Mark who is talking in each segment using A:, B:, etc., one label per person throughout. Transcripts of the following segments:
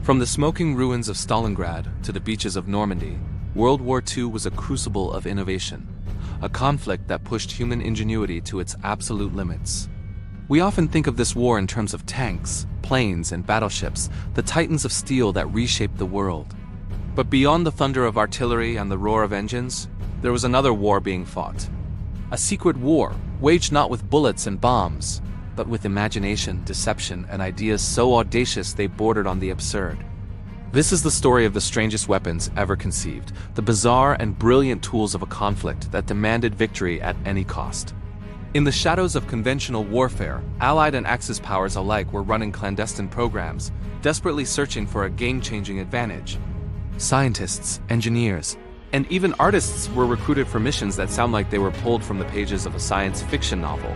A: From the smoking ruins of Stalingrad to the beaches of Normandy, World War II was a crucible of innovation, a conflict that pushed human ingenuity to its absolute limits. We often think of this war in terms of tanks, planes, and battleships, the titans of steel that reshaped the world. But beyond the thunder of artillery and the roar of engines, there was another war being fought. A secret war, waged not with bullets and bombs, but with imagination, deception, and ideas so audacious they bordered on the absurd. This is the story of the strangest weapons ever conceived, the bizarre and brilliant tools of a conflict that demanded victory at any cost. In the shadows of conventional warfare, Allied and Axis powers alike were running clandestine programs, desperately searching for a game-changing advantage. Scientists, engineers, and even artists were recruited for missions that sound like they were pulled from the pages of a science fiction novel.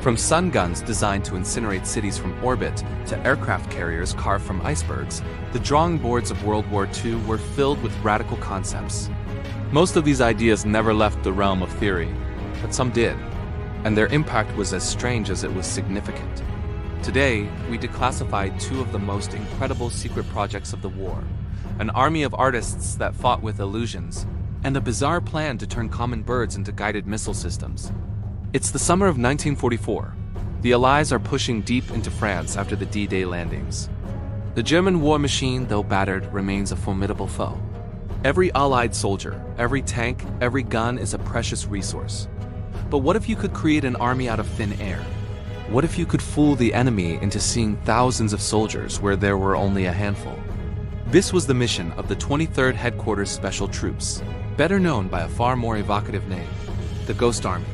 A: From sun guns designed to incinerate cities from orbit to aircraft carriers carved from icebergs, the drawing boards of World War II were filled with radical concepts. Most of these ideas never left the realm of theory, but some did, and their impact was as strange as it was significant. Today, we declassified two of the most incredible secret projects of the war: an army of artists that fought with illusions, and a bizarre plan to turn common birds into guided missile systems. It's the summer of 1944. The Allies are pushing deep into France after the D-Day landings. The German war machine, though battered, remains a formidable foe. Every Allied soldier, every tank, every gun is a precious resource. But what if you could create an army out of thin air? What if you could fool the enemy into seeing thousands of soldiers where there were only a handful? This was the mission of the 23rd Headquarters Special Troops, better known by a far more evocative name, the Ghost Army.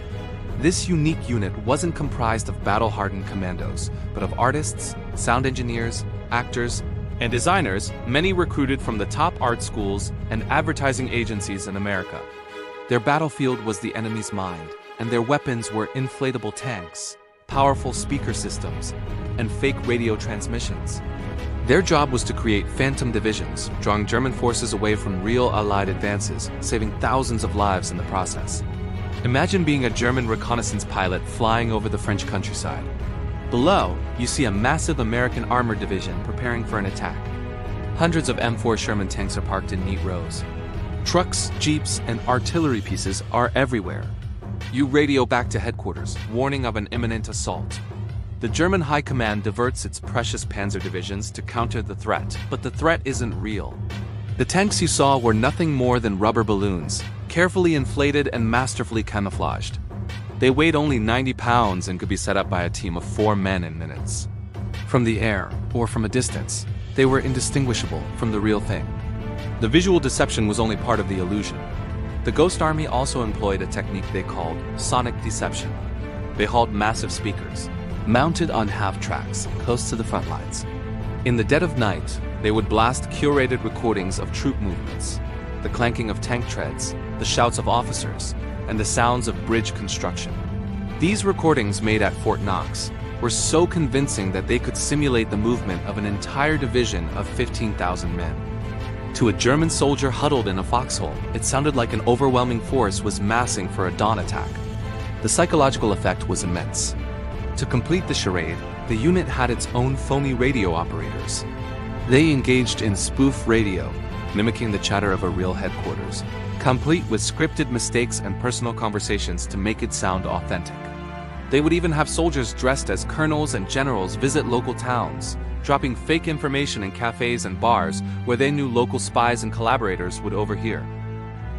A: This unique unit wasn't comprised of battle-hardened commandos, but of artists, sound engineers, actors, and designers, many recruited from the top art schools and advertising agencies in America. Their battlefield was the enemy's mind, and their weapons were inflatable tanks, powerful speaker systems, and fake radio transmissions. Their job was to create phantom divisions, drawing German forces away from real Allied advances, saving thousands of lives in the process. Imagine being a German reconnaissance pilot flying over the French countryside. Below, you see a massive American armored division preparing for an attack. Hundreds of M4 Sherman tanks are parked in neat rows. Trucks, jeeps, and artillery pieces are everywhere. You radio back to headquarters, warning of an imminent assault. The German High Command diverts its precious panzer divisions to counter the threat, but the threat isn't real. The tanks you saw were nothing more than rubber balloons, carefully inflated and masterfully camouflaged. They weighed only 90 pounds and could be set up by a team of 4 men in minutes. From the air, or from a distance, they were indistinguishable from the real thing. The visual deception was only part of the illusion. The Ghost Army also employed a technique they called sonic deception. They hauled massive speakers, mounted on half-tracks, close to the front lines. In the dead of night, they would blast curated recordings of troop movements, the clanking of tank treads, the shouts of officers, and the sounds of bridge construction. These recordings made at Fort Knox were so convincing that they could simulate the movement of an entire division of 15,000 men. To a German soldier huddled in a foxhole, it sounded like an overwhelming force was massing for a dawn attack. The psychological effect was immense. To complete the charade, the unit had its own phony radio operators. They engaged in spoof radio, mimicking the chatter of a real headquarters, complete with scripted mistakes and personal conversations to make it sound authentic. They would even have soldiers dressed as colonels and generals visit local towns, dropping fake information in cafes and bars where they knew local spies and collaborators would overhear.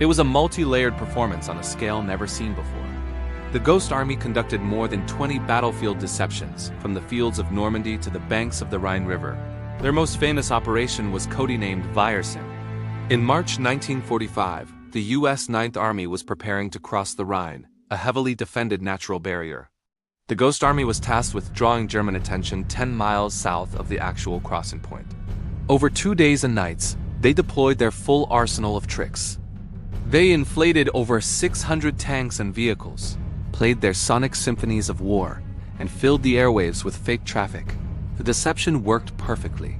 A: It was a multi-layered performance on a scale never seen before. The Ghost Army conducted more than 20 battlefield deceptions, from the fields of Normandy to the banks of the Rhine River. Their most famous operation was codenamed Viersen. In March 1945, the U.S. Ninth Army was preparing to cross the Rhine, a heavily defended natural barrier. The Ghost Army was tasked with drawing German attention 10 miles south of the actual crossing point. Over 2 days and nights, they deployed their full arsenal of tricks. They inflated over 600 tanks and vehicles, played their sonic symphonies of war, and filled the airwaves with fake traffic. The deception worked perfectly.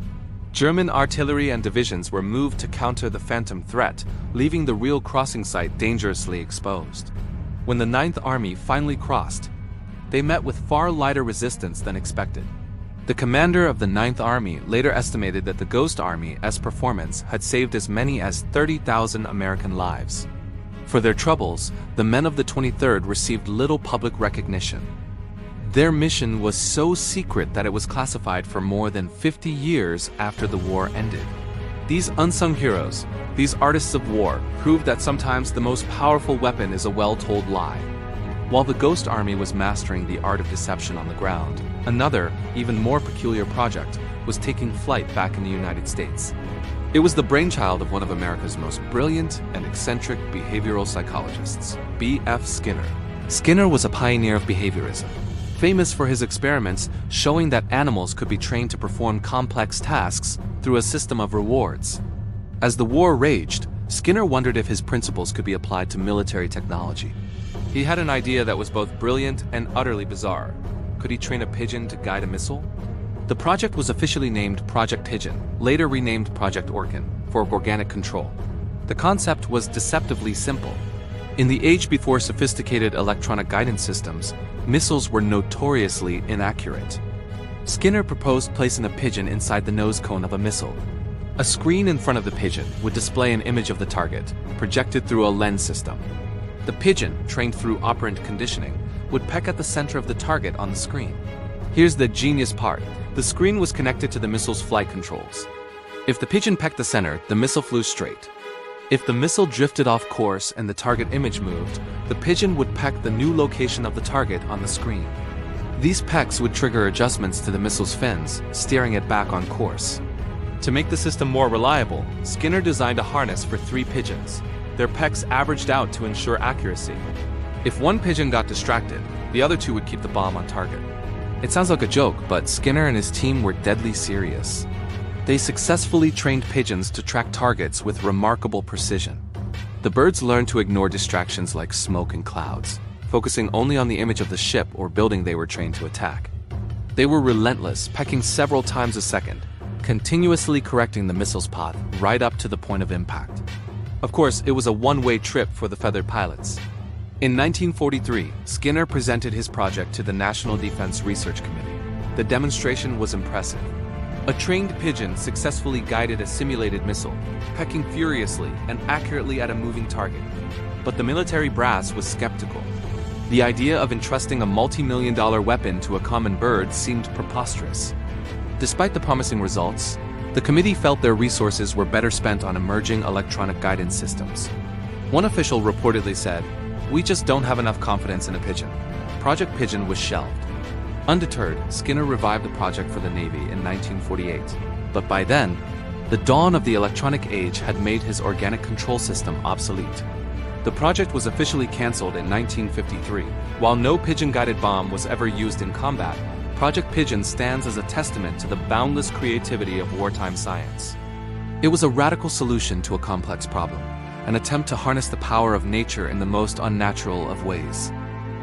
A: German artillery and divisions were moved to counter the phantom threat, leaving the real crossing site dangerously exposed. When the Ninth Army finally crossed, they met with far lighter resistance than expected. The commander of the 9th Army later estimated that the Ghost Army's performance had saved as many as 30,000 American lives. For their troubles, the men of the 23rd received little public recognition. Their mission was so secret that it was classified for more than 50 years after the war ended. These unsung heroes, these artists of war, proved that sometimes the most powerful weapon is a well-told lie. While the Ghost Army was mastering the art of deception on the ground, another, even more peculiar project was taking flight back in the United States. It was the brainchild of one of America's most brilliant and eccentric behavioral psychologists, B.F. Skinner. Skinner was a pioneer of behaviorism, famous for his experiments showing that animals could be trained to perform complex tasks through a system of rewards. As the war raged, Skinner wondered if his principles could be applied to military technology. He had an idea that was both brilliant and utterly bizarre. Could he train a pigeon to guide a missile? The project was officially named Project Pigeon, later renamed Project Orkin, for organic control. The concept was deceptively simple. In the age before sophisticated electronic guidance systems, missiles were notoriously inaccurate. Skinner proposed placing a pigeon inside the nose cone of a missile. A screen in front of the pigeon would display an image of the target, projected through a lens system. The pigeon, trained through operant conditioning, would peck at the center of the target on the screen. Here's the genius part. The screen was connected to the missile's flight controls. If the pigeon pecked the center, the missile flew straight. If the missile drifted off course and the target image moved, the pigeon would peck the new location of the target on the screen. These pecks would trigger adjustments to the missile's fins, steering it back on course. To make the system more reliable, Skinner designed a harness for 3 pigeons. Their pecks averaged out to ensure accuracy. If one pigeon got distracted, the other 2 would keep the bomb on target. It sounds like a joke, but Skinner and his team were deadly serious. They successfully trained pigeons to track targets with remarkable precision. The birds learned to ignore distractions like smoke and clouds, focusing only on the image of the ship or building they were trained to attack. They were relentless, pecking several times a second, continuously correcting the missile's path right up to the point of impact. Of course, it was a one-way trip for the feathered pilots. In 1943, Skinner presented his project to the National Defense Research Committee. The demonstration was impressive. A trained pigeon successfully guided a simulated missile, pecking furiously and accurately at a moving target. But the military brass was skeptical. The idea of entrusting a multi-million-dollar weapon to a common bird seemed preposterous. Despite the promising results, the committee felt their resources were better spent on emerging electronic guidance systems. One official reportedly said, "We just don't have enough confidence in a pigeon." Project Pigeon was shelved. Undeterred, Skinner revived the project for the Navy in 1948. But by then, the dawn of the electronic age had made his organic control system obsolete. The project was officially canceled in 1953. While no pigeon-guided bomb was ever used in combat, Project Pigeon stands as a testament to the boundless creativity of wartime science. It was a radical solution to a complex problem, an attempt to harness the power of nature in the most unnatural of ways.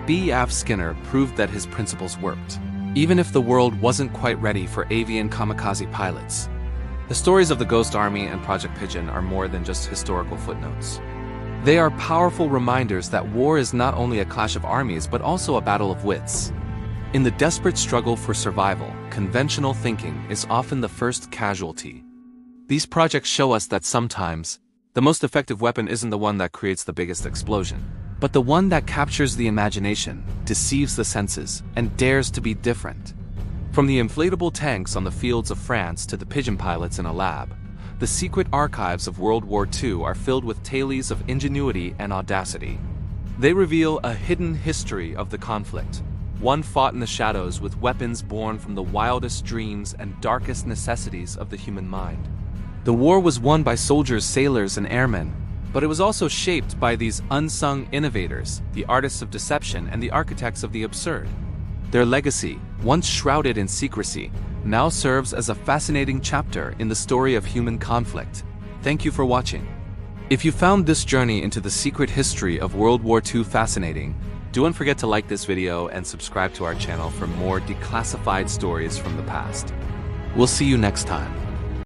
A: B.F. Skinner proved that his principles worked, even if the world wasn't quite ready for avian kamikaze pilots. The stories of the Ghost Army and Project Pigeon are more than just historical footnotes. They are powerful reminders that war is not only a clash of armies but also a battle of wits. In the desperate struggle for survival, conventional thinking is often the first casualty. These projects show us that sometimes, the most effective weapon isn't the one that creates the biggest explosion, but the one that captures the imagination, deceives the senses, and dares to be different. From the inflatable tanks on the fields of France to the pigeon pilots in a lab, the secret archives of World War II are filled with tales of ingenuity and audacity. They reveal a hidden history of the conflict, one fought in the shadows with weapons born from the wildest dreams and darkest necessities of the human mind. The war was won by soldiers, sailors, and airmen, but it was also shaped by these unsung innovators, the artists of deception and the architects of the absurd. Their legacy, once shrouded in secrecy, now serves as a fascinating chapter in the story of human conflict. Thank you for watching. If you found this journey into the secret history of World War II fascinating, don't forget to like this video and subscribe to our channel for more declassified stories from the past. We'll see you next time.